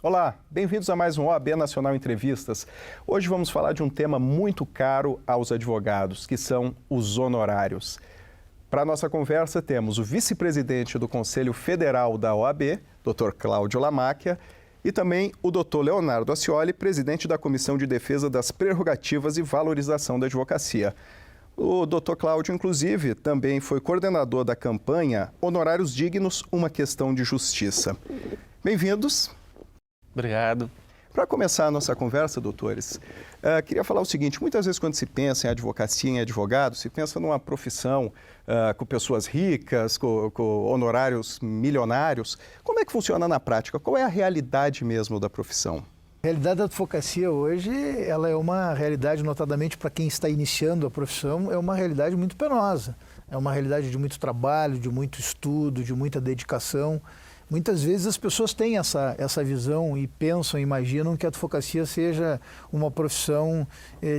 Olá, bem-vindos a mais um OAB Nacional Entrevistas. Hoje vamos falar de um tema muito caro aos advogados, que são os honorários. Para a nossa conversa temos o vice-presidente do Conselho Federal da OAB, Dr. Cláudio Lamáquia, e também o Dr. Leonardo Ascioli, presidente da Comissão de Defesa das Prerrogativas e Valorização da Advocacia. O Dr. Cláudio, inclusive, também foi coordenador da campanha Honorários Dignos, uma questão de justiça. Bem-vindos. Obrigado. Para começar a nossa conversa, doutores, queria falar o seguinte: muitas vezes quando se pensa em advocacia, em advogado, se pensa numa profissão com pessoas ricas, com honorários milionários. Como é que funciona na prática? Qual é a realidade mesmo da profissão? A realidade da advocacia hoje, ela é uma realidade, notadamente para quem está iniciando a profissão, é uma realidade muito penosa. É uma realidade de muito trabalho, de muito estudo, de muita dedicação. Muitas vezes as pessoas têm essa visão e pensam, imaginam que a advocacia seja uma profissão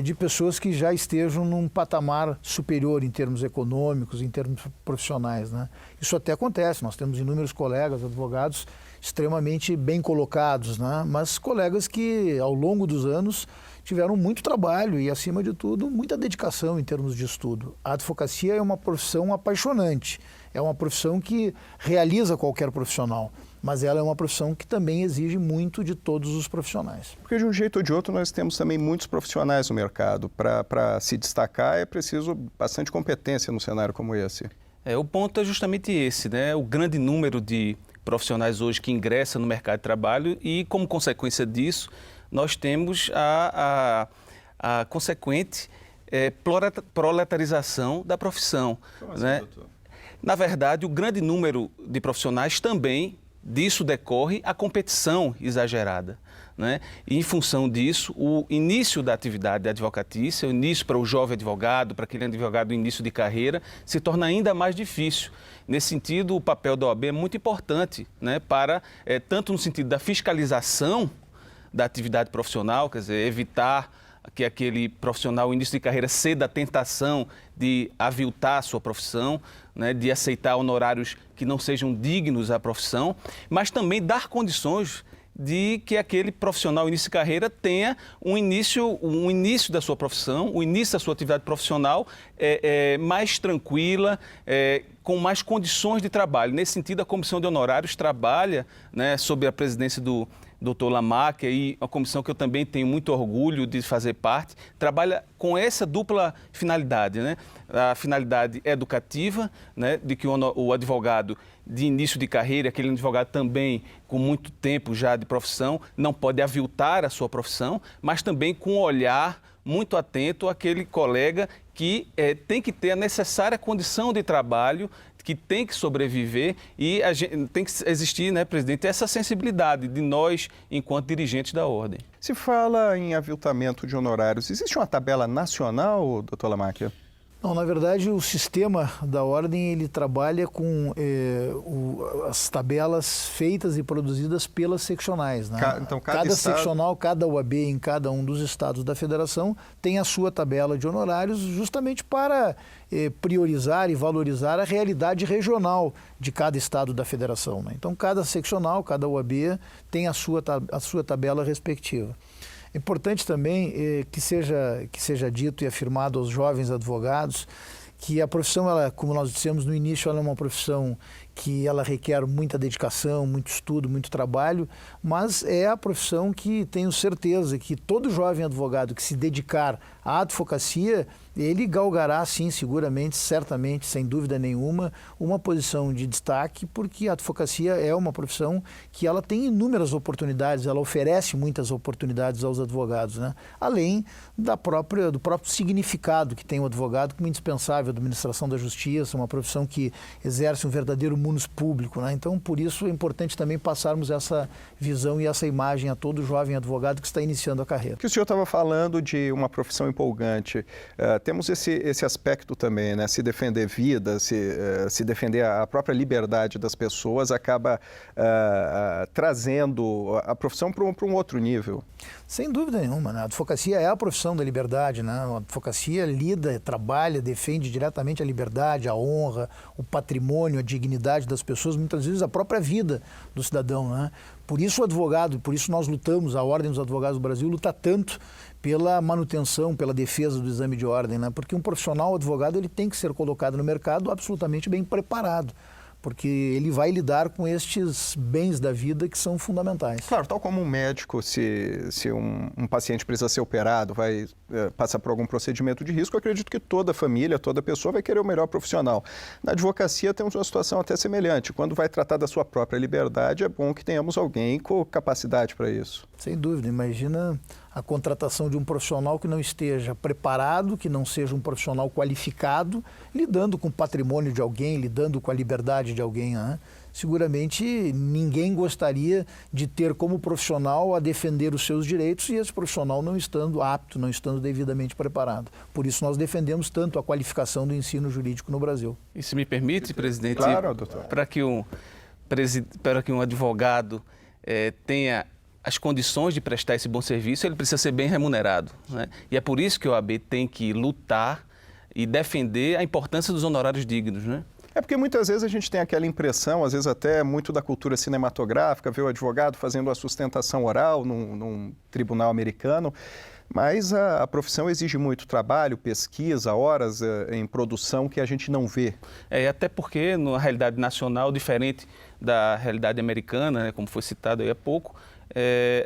de pessoas que já estejam num patamar superior em termos econômicos, em termos profissionais, né? Isso até acontece, nós temos inúmeros colegas advogados extremamente bem colocados, né? Mas colegas que ao longo dos anos tiveram muito trabalho e, acima de tudo, muita dedicação em termos de estudo. A advocacia é uma profissão apaixonante, é uma profissão que realiza qualquer profissional, mas ela é uma profissão que também exige muito de todos os profissionais. Porque de um jeito ou de outro nós temos também muitos profissionais no mercado. Para se destacar é preciso bastante competência num cenário como esse. O ponto é justamente esse, né? O grande número de profissionais hoje que ingressam no mercado de trabalho e, como consequência disso, nós temos a consequente proletarização da profissão. Como assim, né? doutor? Na verdade, o grande número de profissionais também, disso decorre a competição exagerada, né? E, em função disso, o início da atividade advocatícia, o início para o jovem advogado, para aquele advogado no início de carreira, se torna ainda mais difícil. Nesse sentido, o papel da OAB é muito importante, né? Para, tanto no sentido da fiscalização da atividade profissional, quer dizer, evitar que aquele profissional, no início de carreira, ceda à tentação de aviltar a sua profissão, né, de aceitar honorários que não sejam dignos à profissão, mas também dar condições de que aquele profissional, no início de carreira, tenha um início da sua profissão, o início da sua atividade profissional mais tranquila, com mais condições de trabalho. Nesse sentido, a Comissão de Honorários trabalha, né, sob a presidência do Dr. Lamáquia, e uma comissão que eu também tenho muito orgulho de fazer parte, trabalha com essa dupla finalidade, né? A finalidade educativa, né, de que o advogado de início de carreira, aquele advogado também com muito tempo já de profissão, não pode aviltar a sua profissão, mas também com um olhar muito atento àquele colega que tem que ter a necessária condição de trabalho, que tem que sobreviver, e tem que existir, né, presidente, essa sensibilidade de nós, enquanto dirigentes da ordem. Se fala em aviltamento de honorários, existe uma tabela nacional, doutor Lamáquia? Não, na verdade, o sistema da ordem, ele trabalha com as tabelas feitas e produzidas pelas seccionais, né? Então, cada seccional, cada UAB em cada um dos estados da federação tem a sua tabela de honorários, justamente para priorizar e valorizar a realidade regional de cada estado da federação, né? Então, cada seccional, cada UAB tem a sua tabela respectiva. É importante também que seja dito e afirmado aos jovens advogados que a profissão, ela, como nós dissemos no início, ela é uma profissão que ela requer muita dedicação, muito estudo, muito trabalho, mas é a profissão que tenho certeza que todo jovem advogado que se dedicar à advocacia, ele galgará, sim, seguramente, certamente, sem dúvida nenhuma, uma posição de destaque, porque a advocacia é uma profissão que ela tem inúmeras oportunidades, ela oferece muitas oportunidades aos advogados, né? Além do próprio significado que tem o advogado como indispensável à administração da justiça, uma profissão que exerce um verdadeiro munus público, né? Então, por isso é importante também passarmos essa visão e essa imagem a todo jovem advogado que está iniciando a carreira. Que o senhor estava falando de uma profissão empolgante. Temos esse aspecto também, né? Se defender vida, se defender a própria liberdade das pessoas acaba trazendo a profissão para um outro nível. Sem dúvida nenhuma, né? A advocacia é a profissão da liberdade, né? A advocacia lida, trabalha, defende diretamente a liberdade, a honra, o patrimônio, a dignidade dignidade das pessoas, muitas vezes a própria vida do cidadão, né? Por isso o advogado, por isso nós lutamos, a Ordem dos Advogados do Brasil luta tanto pela manutenção, pela defesa do exame de ordem, né? Porque um profissional advogado ele tem que ser colocado no mercado absolutamente bem preparado, porque ele vai lidar com estes bens da vida que são fundamentais. Claro, tal como um médico, se um paciente precisa ser operado, vai passar por algum procedimento de risco, eu acredito que toda família, toda pessoa vai querer o melhor profissional. Na advocacia temos uma situação até semelhante. Quando vai tratar da sua própria liberdade, é bom que tenhamos alguém com capacidade para isso. Sem dúvida, imagina a contratação de um profissional que não esteja preparado, que não seja um profissional qualificado, lidando com o patrimônio de alguém, lidando com a liberdade de alguém, né? Seguramente ninguém gostaria de ter como profissional a defender os seus direitos e esse profissional não estando apto, não estando devidamente preparado. Por isso nós defendemos tanto a qualificação do ensino jurídico no Brasil. E se me permite, presidente, claro, doutor. Para que um advogado tenha as condições de prestar esse bom serviço, ele precisa ser bem remunerado, né? E é por isso que a OAB tem que lutar e defender a importância dos honorários dignos, né? É porque muitas vezes a gente tem aquela impressão, às vezes até muito da cultura cinematográfica, ver o advogado fazendo a sustentação oral num tribunal americano, mas a profissão exige muito trabalho, pesquisa, horas em produção que a gente não vê. Até porque, na realidade nacional, diferente da realidade americana, né, como foi citado aí há pouco,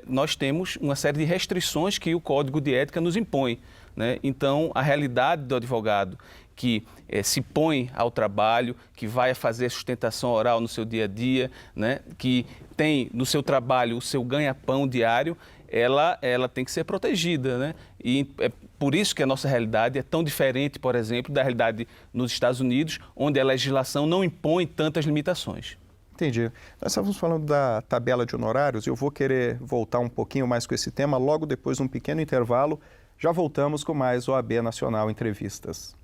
nós temos uma série de restrições que o Código de Ética nos impõe, né? Então, a realidade do advogado que se põe ao trabalho, que vai fazer sustentação oral no seu dia a dia, né? Que tem no seu trabalho o seu ganha-pão diário, ela tem que ser protegida, né? E é por isso que a nossa realidade é tão diferente, por exemplo, da realidade nos Estados Unidos, onde a legislação não impõe tantas limitações. Entendi. Nós estávamos falando da tabela de honorários e eu vou querer voltar um pouquinho mais com esse tema logo depois de um pequeno intervalo. Já voltamos com mais OAB Nacional Entrevistas.